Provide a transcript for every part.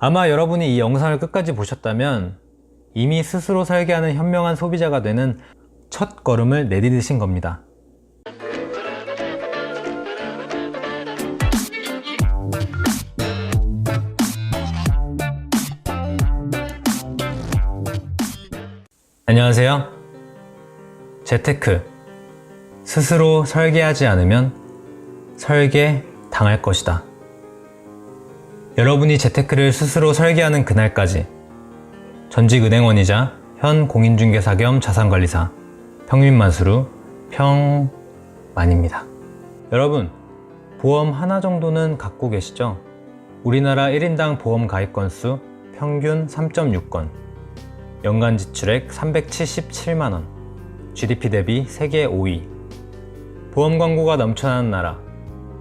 아마 여러분이 이 영상을 끝까지 보셨다면 이미 스스로 설계하는 현명한 소비자가 되는 첫 걸음을 내디디신 겁니다. 안녕하세요. 재테크. 스스로 설계하지 않으면 설계 당할 것이다. 여러분이 재테크를 스스로 설계하는 그날까지 전직 은행원이자 현 공인중개사 겸 자산관리사 평민만수루 평만입니다. 여러분, 보험 하나 정도는 갖고 계시죠? 우리나라 1인당 보험 가입 건수 평균 3.6건, 연간 지출액 377만원, GDP 대비 세계 5위, 보험 광고가 넘쳐나는 나라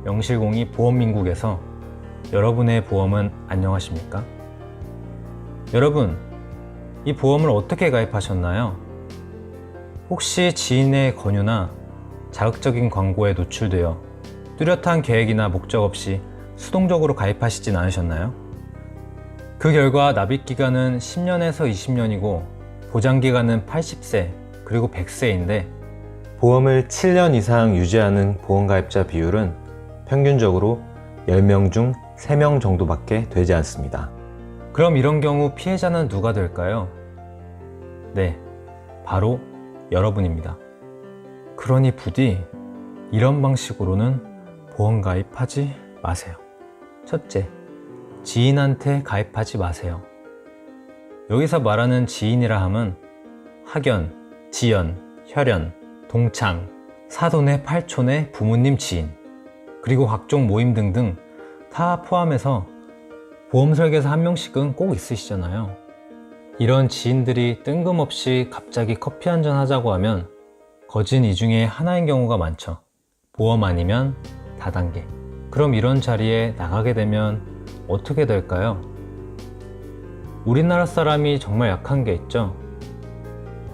명실공히 보험민국에서 여러분의 보험은 안녕하십니까? 여러분, 이 보험을 어떻게 가입하셨나요? 혹시 지인의 권유나 자극적인 광고에 노출되어 뚜렷한 계획이나 목적 없이 수동적으로 가입하시진 않으셨나요? 그 결과 납입기간은 10년에서 20년이고 보장기간은 80세 그리고 100세인데 보험을 7년 이상 유지하는 보험가입자 비율은 평균적으로 10명 중 3명 정도밖에 되지 않습니다. 그럼 이런 경우 피해자는 누가 될까요? 네, 바로 여러분입니다. 그러니 부디 이런 방식으로는 보험 가입하지 마세요. 첫째, 지인한테 가입하지 마세요. 여기서 말하는 지인이라 함은 학연, 지연, 혈연, 동창, 사돈의 팔촌의 부모님 지인, 그리고 각종 모임 등등 다 포함해서 보험 설계사 한 명씩은 꼭 있으시잖아요. 이런 지인들이 뜬금없이 갑자기 커피 한잔 하자고 하면 거진 이 중에 하나인 경우가 많죠. 보험 아니면 다단계. 그럼 이런 자리에 나가게 되면 어떻게 될까요? 우리나라 사람이 정말 약한 게 있죠.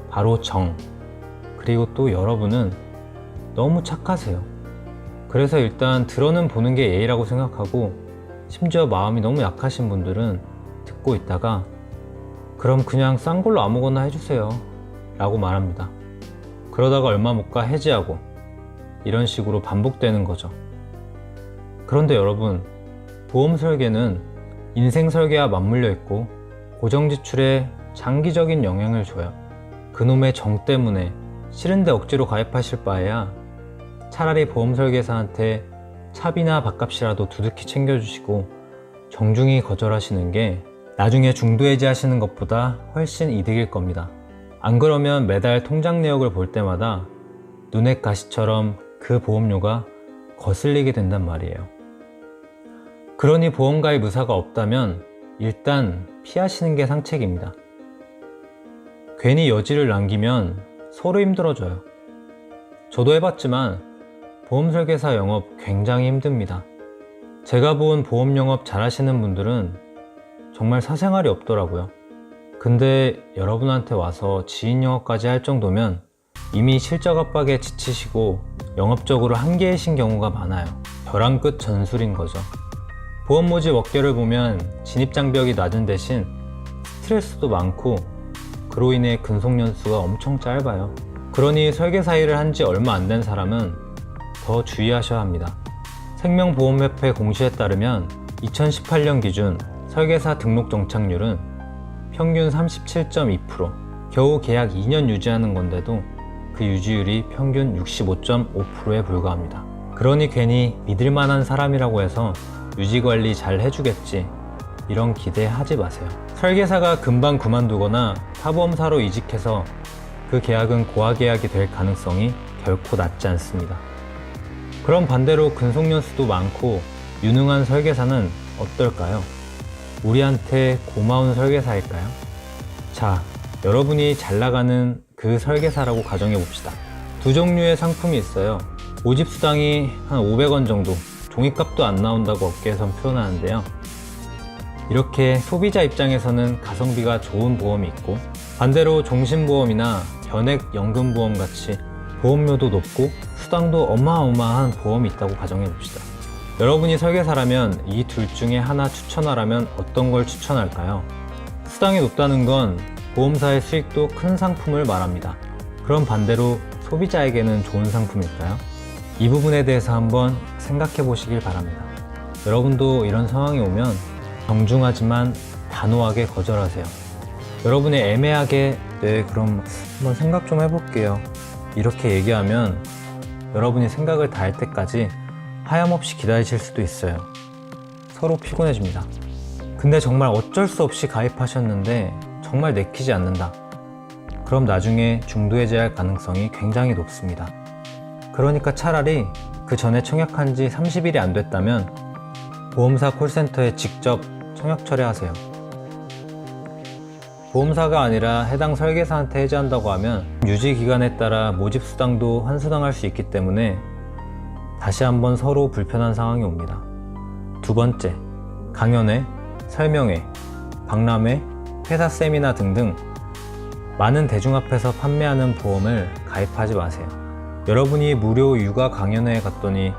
바로 정. 그리고 또 여러분은 너무 착하세요. 그래서 일단 들어는 보는 게 예의라고 생각하고, 심지어 마음이 너무 약하신 분들은 듣고 있다가 그럼 그냥 싼 걸로 아무거나 해주세요 라고 말합니다. 그러다가 얼마 못 가 해지하고 이런 식으로 반복되는 거죠. 그런데 여러분, 보험 설계는 인생 설계와 맞물려 있고 고정 지출에 장기적인 영향을 줘요. 그놈의 정 때문에 싫은데 억지로 가입하실 바에야 차라리 보험 설계사한테 차비나 밥값이라도 두둑히 챙겨주시고 정중히 거절하시는 게 나중에 중도해지 하시는 것보다 훨씬 이득일 겁니다. 안 그러면 매달 통장 내역을 볼 때마다 눈엣 가시처럼 그 보험료가 거슬리게 된단 말이에요. 그러니 보험 가입 의사가 없다면 일단 피하시는 게 상책입니다. 괜히 여지를 남기면 서로 힘들어져요. 저도 해봤지만 보험 설계사 영업 굉장히 힘듭니다. 제가 본 보험 영업 잘하시는 분들은 정말 사생활이 없더라고요. 근데 여러분한테 와서 지인 영업까지 할 정도면 이미 실적 압박에 지치시고 영업적으로 한계이신 경우가 많아요. 벼랑 끝 전술인 거죠. 보험 모집 업계를 보면 진입 장벽이 낮은 대신 스트레스도 많고 그로 인해 근속 연수가 엄청 짧아요. 그러니 설계사 일을 한 지 얼마 안 된 사람은 더 주의하셔야 합니다. 생명보험협회 공시에 따르면 2018년 기준 설계사 등록 정착률은 평균 37.2%, 겨우 계약 2년 유지하는 건데도 그 유지율이 평균 65.5%에 불과합니다. 그러니 괜히 믿을만한 사람이라고 해서 유지관리 잘 해주겠지, 이런 기대하지 마세요. 설계사가 금방 그만두거나 타보험사로 이직해서 그 계약은 고하계약이 될 가능성이 결코 낮지 않습니다. 그럼 반대로 근속연수도 많고 유능한 설계사는 어떨까요? 우리한테 고마운 설계사일까요? 자, 여러분이 잘 나가는 그 설계사라고 가정해 봅시다. 두 종류의 상품이 있어요. 모집수당이 한 500원 정도, 종이값도 안 나온다고 업계에선 표현하는데요. 이렇게 소비자 입장에서는 가성비가 좋은 보험이 있고, 반대로 종신보험이나 변액연금보험 같이 보험료도 높고 수당도 어마어마한 보험이 있다고 가정해 봅시다. 여러분이 설계사라면 이 둘 중에 하나 추천하라면 어떤 걸 추천할까요? 수당이 높다는 건 보험사의 수익도 큰 상품을 말합니다. 그럼 반대로 소비자에게는 좋은 상품일까요? 이 부분에 대해서 한번 생각해 보시길 바랍니다. 여러분도 이런 상황이 오면 정중하지만 단호하게 거절하세요. 여러분이 애매하게 네 그럼 한번 생각 좀 해볼게요 이렇게 얘기하면 여러분이 생각을 다 할 때까지 하염없이 기다리실 수도 있어요. 서로 피곤해집니다. 근데 정말 어쩔 수 없이 가입하셨는데 정말 내키지 않는다. 그럼 나중에 중도해지할 가능성이 굉장히 높습니다. 그러니까 차라리 그 전에 청약한 지 30일이 안 됐다면 보험사 콜센터에 직접 청약 철회하세요. 보험사가 아니라 해당 설계사한테 해지한다고 하면 유지 기간에 따라 모집 수당도 환수당할 수 있기 때문에 다시 한번 서로 불편한 상황이 옵니다. 두 번째, 강연회, 설명회, 박람회, 회사 세미나 등등 많은 대중 앞에서 판매하는 보험을 가입하지 마세요. 여러분이 무료 육아 강연회에 갔더니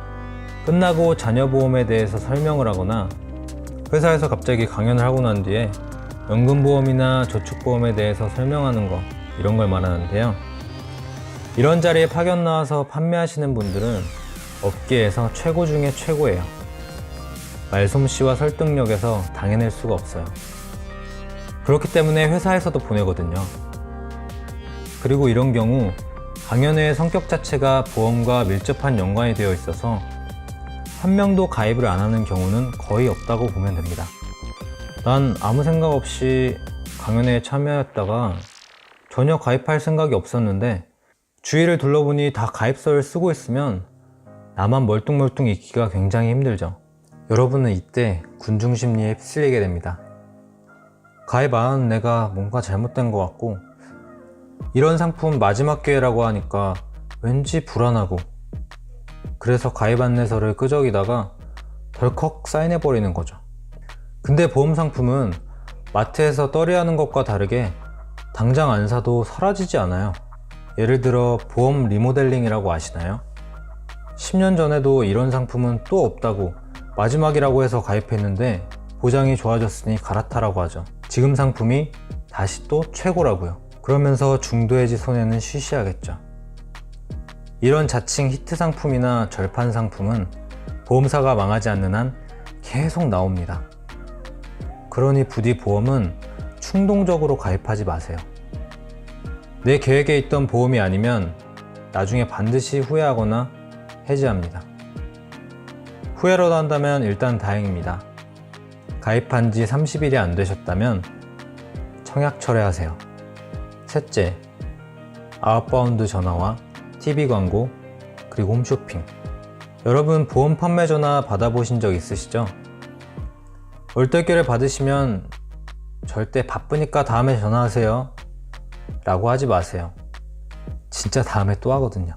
끝나고 자녀보험에 대해서 설명을 하거나 회사에서 갑자기 강연을 하고 난 뒤에 연금보험이나 저축보험에 대해서 설명하는 거 이런 걸 말하는데요. 이런 자리에 파견 나와서 판매하시는 분들은 업계에서 최고 중에 최고예요. 말솜씨와 설득력에서 당해낼 수가 없어요. 그렇기 때문에 회사에서도 보내거든요. 그리고 이런 경우 강연회의 성격 자체가 보험과 밀접한 연관이 되어 있어서 한 명도 가입을 안 하는 경우는 거의 없다고 보면 됩니다. 난 아무 생각 없이 강연회에 참여했다가 전혀 가입할 생각이 없었는데 주위를 둘러보니 다 가입서를 쓰고 있으면 나만 멀뚱멀뚱 있기가 굉장히 힘들죠. 여러분은 이때 군중심리에 휩쓸리게 됩니다. 가입 안 하는 내가 뭔가 잘못된 것 같고 이런 상품 마지막 기회라고 하니까 왠지 불안하고 그래서 가입 안내서를 끄적이다가 덜컥 사인해버리는 거죠. 근데 보험 상품은 마트에서 떨이하는 것과 다르게 당장 안 사도 사라지지 않아요. 예를 들어 보험 리모델링이라고 아시나요? 10년 전에도 이런 상품은 또 없다고 마지막이라고 해서 가입했는데 보장이 좋아졌으니 갈아타라고 하죠. 지금 상품이 다시 또 최고라고요. 그러면서 중도해지 손해는 쉬쉬하겠죠. 이런 자칭 히트 상품이나 절판 상품은 보험사가 망하지 않는 한 계속 나옵니다. 그러니 부디 보험은 충동적으로 가입하지 마세요. 내 계획에 있던 보험이 아니면 나중에 반드시 후회하거나 해지합니다. 후회라도 한다면 일단 다행입니다. 가입한 지 30일이 안 되셨다면 청약 철회하세요. 셋째, 아웃바운드 전화와 TV 광고, 그리고 홈쇼핑. 여러분 보험 판매 전화 받아보신 적 있으시죠? 얼떨결에 받으시면 절대 바쁘니까 다음에 전화하세요 라고 하지 마세요. 진짜 다음에 또 하거든요.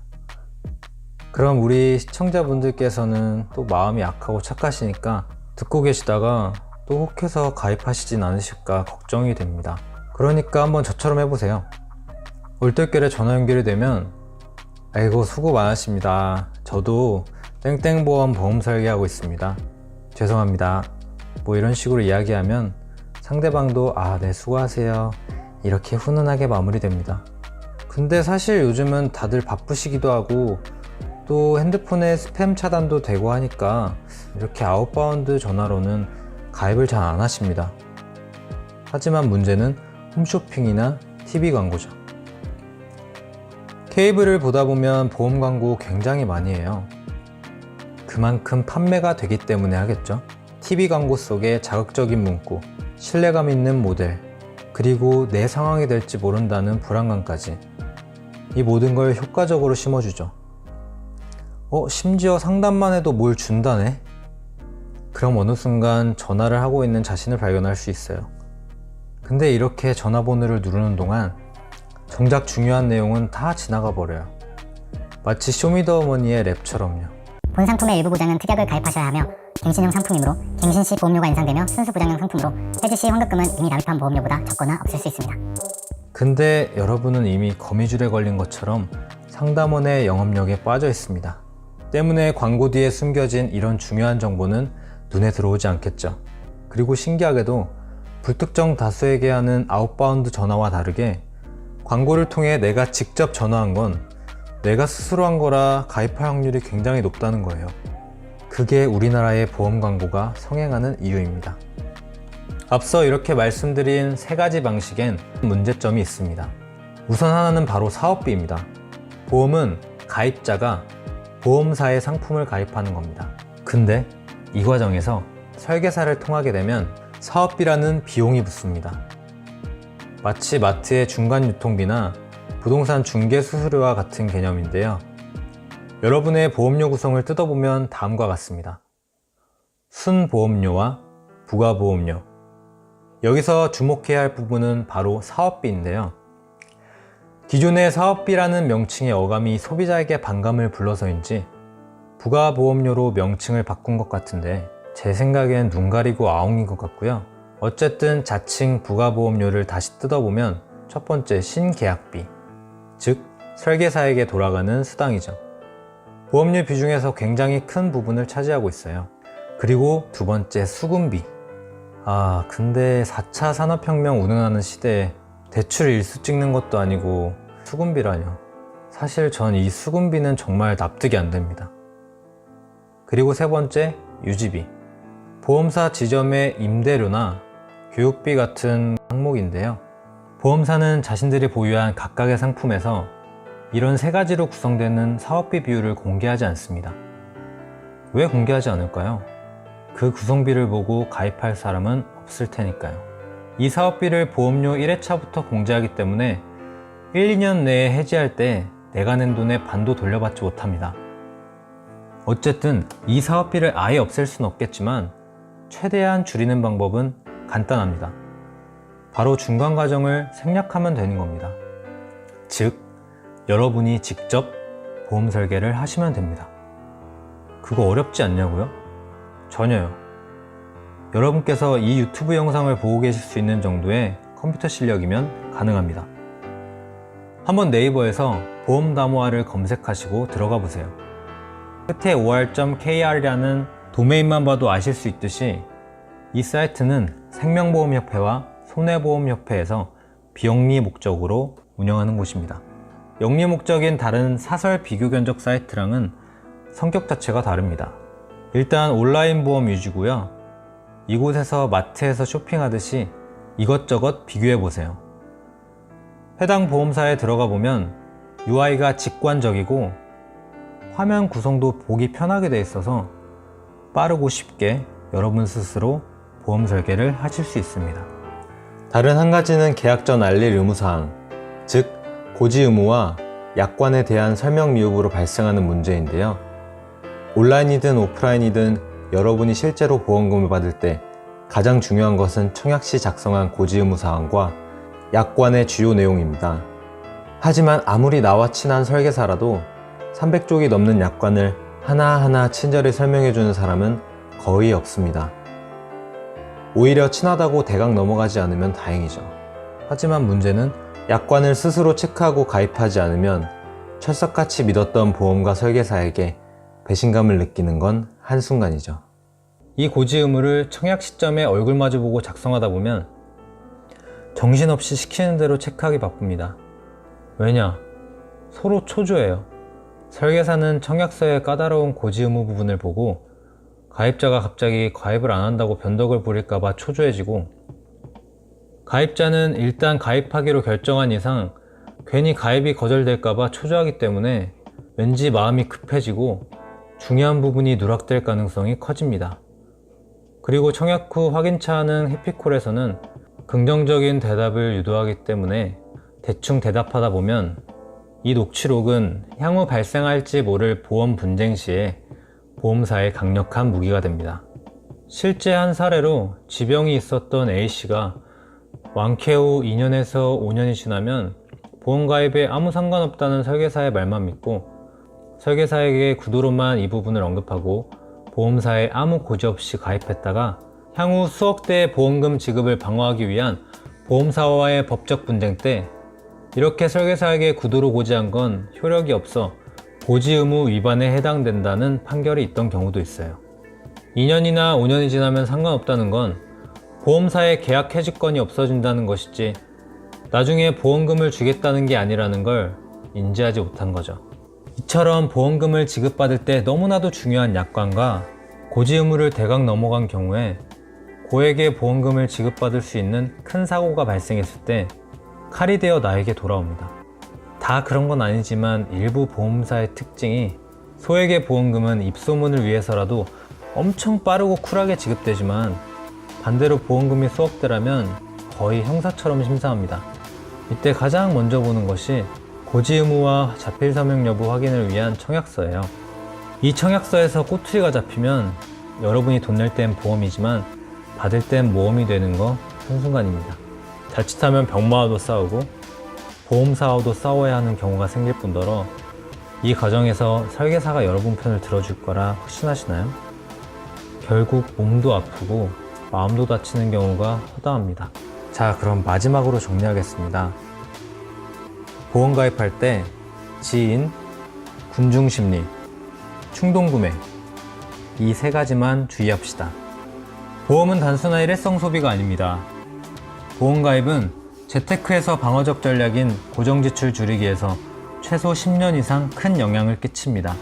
그럼 우리 시청자분들께서는 또 마음이 약하고 착하시니까 듣고 계시다가 또 혹해서 가입하시진 않으실까 걱정이 됩니다. 그러니까 한번 저처럼 해보세요. 얼떨결에 전화 연결이 되면 아이고 수고 많으십니다. 저도 땡땡보험 보험 설계하고 있습니다. 죄송합니다. 뭐 이런 식으로 이야기하면 상대방도 아, 네 수고하세요 이렇게 훈훈하게 마무리됩니다. 근데 사실 요즘은 다들 바쁘시기도 하고 또 핸드폰에 스팸 차단도 되고 하니까 이렇게 아웃바운드 전화로는 가입을 잘 안 하십니다. 하지만 문제는 홈쇼핑이나 TV 광고죠. 케이블을 보다 보면 보험 광고 굉장히 많이 해요. 그만큼 판매가 되기 때문에 하겠죠. TV 광고 속에 자극적인 문구, 신뢰감 있는 모델, 그리고 내 상황이 될지 모른다는 불안감까지 이 모든 걸 효과적으로 심어주죠. 심지어 상담만 해도 뭘 준다네? 그럼 어느 순간 전화를 하고 있는 자신을 발견할 수 있어요. 근데 이렇게 전화번호를 누르는 동안 정작 중요한 내용은 다 지나가 버려요. 마치 쇼미더어머니의 랩처럼요. 본 상품의 일부 보장은 특약을 가입하셔야 하며 갱신형 상품이므로 갱신 시 보험료가 인상되며 순수 보장형 상품으로 해지 시 환급금은 이미 납입한 보험료보다 적거나 없을 수 있습니다. 근데 여러분은 이미 거미줄에 걸린 것처럼 상담원의 영업력에 빠져 있습니다. 때문에 광고 뒤에 숨겨진 이런 중요한 정보는 눈에 들어오지 않겠죠. 그리고 신기하게도 불특정 다수에게 하는 아웃바운드 전화와 다르게 광고를 통해 내가 직접 전화한 건 내가 스스로 한 거라 가입할 확률이 굉장히 높다는 거예요. 그게 우리나라의 보험 광고가 성행하는 이유입니다. 앞서 이렇게 말씀드린 세 가지 방식엔 문제점이 있습니다. 우선 하나는 바로 사업비입니다. 보험은 가입자가 보험사의 상품을 가입하는 겁니다. 근데 이 과정에서 설계사를 통하게 되면 사업비라는 비용이 붙습니다. 마치 마트의 중간 유통비나 부동산 중개 수수료와 같은 개념인데요. 여러분의 보험료 구성을 뜯어보면 다음과 같습니다. 순보험료와 부가보험료. 여기서 주목해야 할 부분은 바로 사업비인데요. 기존의 사업비라는 명칭의 어감이 소비자에게 반감을 불러서인지 부가보험료로 명칭을 바꾼 것 같은데 제 생각엔 눈 가리고 아웅인 것 같고요. 어쨌든 자칭 부가보험료를 다시 뜯어보면 첫 번째 신계약비, 즉 설계사에게 돌아가는 수당이죠. 보험료 비중에서 굉장히 큰 부분을 차지하고 있어요. 그리고 두 번째 수금비. 근데 4차 산업혁명 운운하는 시대에 대출 일수 찍는 것도 아니고 수금비라뇨. 사실 전 이 수금비는 정말 납득이 안 됩니다. 그리고 세 번째, 유지비. 보험사 지점의 임대료나 교육비 같은 항목인데요. 보험사는 자신들이 보유한 각각의 상품에서 이런 세 가지로 구성되는 사업비 비율을 공개하지 않습니다. 왜 공개하지 않을까요? 그 구성비를 보고 가입할 사람은 없을 테니까요. 이 사업비를 보험료 1회차부터 공제하기 때문에 1, 2년 내에 해지할 때 내가 낸 돈의 반도 돌려받지 못합니다. 어쨌든 이 사업비를 아예 없앨 수는 없겠지만 최대한 줄이는 방법은 간단합니다. 바로 중간 과정을 생략하면 되는 겁니다. 즉, 여러분이 직접 보험 설계를 하시면 됩니다. 그거 어렵지 않냐고요? 전혀요. 여러분께서 이 유튜브 영상을 보고 계실 수 있는 정도의 컴퓨터 실력이면 가능합니다. 한번 네이버에서 보험담화를 검색하시고 들어가 보세요. 끝에 or.kr이라는 도메인만 봐도 아실 수 있듯이 이 사이트는 생명보험협회와 손해보험협회에서 비영리 목적으로 운영하는 곳입니다. 영리 목적인 다른 사설 비교 견적 사이트랑은 성격 자체가 다릅니다. 일단 온라인 보험 위주고요. 이곳에서 마트에서 쇼핑하듯이 이것저것 비교해 보세요. 해당 보험사에 들어가 보면 UI가 직관적이고 화면 구성도 보기 편하게 되어 있어서 빠르고 쉽게 여러분 스스로 보험 설계를 하실 수 있습니다. 다른 한 가지는 계약 전 알릴 의무사항, 즉 고지 의무와 약관에 대한 설명 미흡으로 발생하는 문제인데요. 온라인이든 오프라인이든 여러분이 실제로 보험금을 받을 때 가장 중요한 것은 청약 시 작성한 고지 의무 사항과 약관의 주요 내용입니다. 하지만 아무리 나와 친한 설계사라도 300쪽이 넘는 약관을 하나하나 친절히 설명해주는 사람은 거의 없습니다. 오히려 친하다고 대강 넘어가지 않으면 다행이죠. 하지만 문제는 약관을 스스로 체크하고 가입하지 않으면 철석같이 믿었던 보험가 설계사에게 배신감을 느끼는 건 한순간이죠. 이 고지 의무를 청약 시점에 얼굴 마주보고 작성하다 보면 정신없이 시키는 대로 체크하기 바쁩니다. 왜냐? 서로 초조해요. 설계사는 청약서의 까다로운 고지 의무 부분을 보고 가입자가 갑자기 가입을 안 한다고 변덕을 부릴까봐 초조해지고, 가입자는 일단 가입하기로 결정한 이상 괜히 가입이 거절될까봐 초조하기 때문에 왠지 마음이 급해지고 중요한 부분이 누락될 가능성이 커집니다. 그리고 청약 후 확인차 하는 해피콜에서는 긍정적인 대답을 유도하기 때문에 대충 대답하다 보면 이 녹취록은 향후 발생할지 모를 보험 분쟁 시에 보험사의 강력한 무기가 됩니다. 실제 한 사례로 지병이 있었던 A씨가 완쾌 후 2년에서 5년이 지나면 보험가입에 아무 상관없다는 설계사의 말만 믿고 설계사에게 구두로만 이 부분을 언급하고 보험사에 아무 고지 없이 가입했다가 향후 수억 대의 보험금 지급을 방어하기 위한 보험사와의 법적 분쟁 때 이렇게 설계사에게 구두로 고지한 건 효력이 없어 고지 의무 위반에 해당된다는 판결이 있던 경우도 있어요. 2년이나 5년이 지나면 상관없다는 건 보험사의 계약 해지권이 없어진다는 것이지 나중에 보험금을 주겠다는 게 아니라는 걸 인지하지 못한 거죠. 이처럼 보험금을 지급받을 때 너무나도 중요한 약관과 고지 의무를 대강 넘어간 경우에 고액의 보험금을 지급받을 수 있는 큰 사고가 발생했을 때 칼이 되어 나에게 돌아옵니다. 다 그런 건 아니지만 일부 보험사의 특징이 소액의 보험금은 입소문을 위해서라도 엄청 빠르고 쿨하게 지급되지만 반대로 보험금이 수억대라면 거의 형사처럼 심사합니다. 이때 가장 먼저 보는 것이 고지 의무와 자필 서명 여부 확인을 위한 청약서예요. 이 청약서에서 꼬투리가 잡히면 여러분이 돈 낼 땐 보험이지만 받을 땐 모험이 되는 거 한순간입니다. 자칫하면 병마와도 싸우고 보험사와도 싸워야 하는 경우가 생길 뿐더러 이 과정에서 설계사가 여러분 편을 들어줄 거라 확신하시나요? 결국 몸도 아프고 마음도 다치는 경우가 허다합니다. 자, 그럼 마지막으로 정리하겠습니다. 보험 가입할 때 지인, 군중심리, 충동구매 이 세 가지만 주의합시다. 보험은 단순한 일회성 소비가 아닙니다. 보험 가입은 재테크에서 방어적 전략인 고정지출 줄이기에서 최소 10년 이상 큰 영향을 끼칩니다.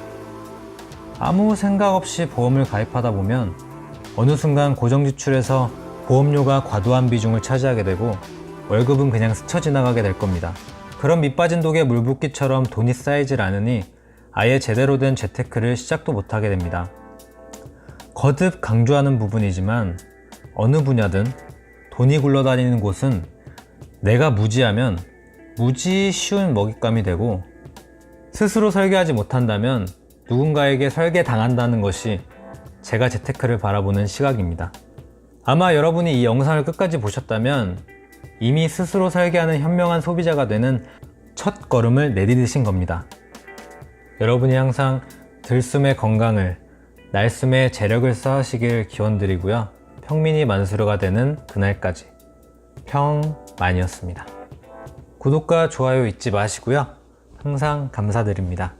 아무 생각 없이 보험을 가입하다 보면 어느 순간 고정지출에서 보험료가 과도한 비중을 차지하게 되고 월급은 그냥 스쳐 지나가게 될 겁니다. 그런 밑빠진 독에 물 붓기처럼 돈이 쌓이질 않으니 아예 제대로 된 재테크를 시작도 못하게 됩니다. 거듭 강조하는 부분이지만 어느 분야든 돈이 굴러다니는 곳은 내가 무지하면 무지 쉬운 먹잇감이 되고 스스로 설계하지 못한다면 누군가에게 설계당한다는 것이 제가 재테크를 바라보는 시각입니다. 아마 여러분이 이 영상을 끝까지 보셨다면 이미 스스로 설계하는 현명한 소비자가 되는 첫 걸음을 내디디신 겁니다. 여러분이 항상 들숨의 건강을, 날숨의 재력을 쌓으시길 기원드리고요. 평민이 만수르가 되는 그날까지 평만이었습니다. 구독과 좋아요 잊지 마시고요. 항상 감사드립니다.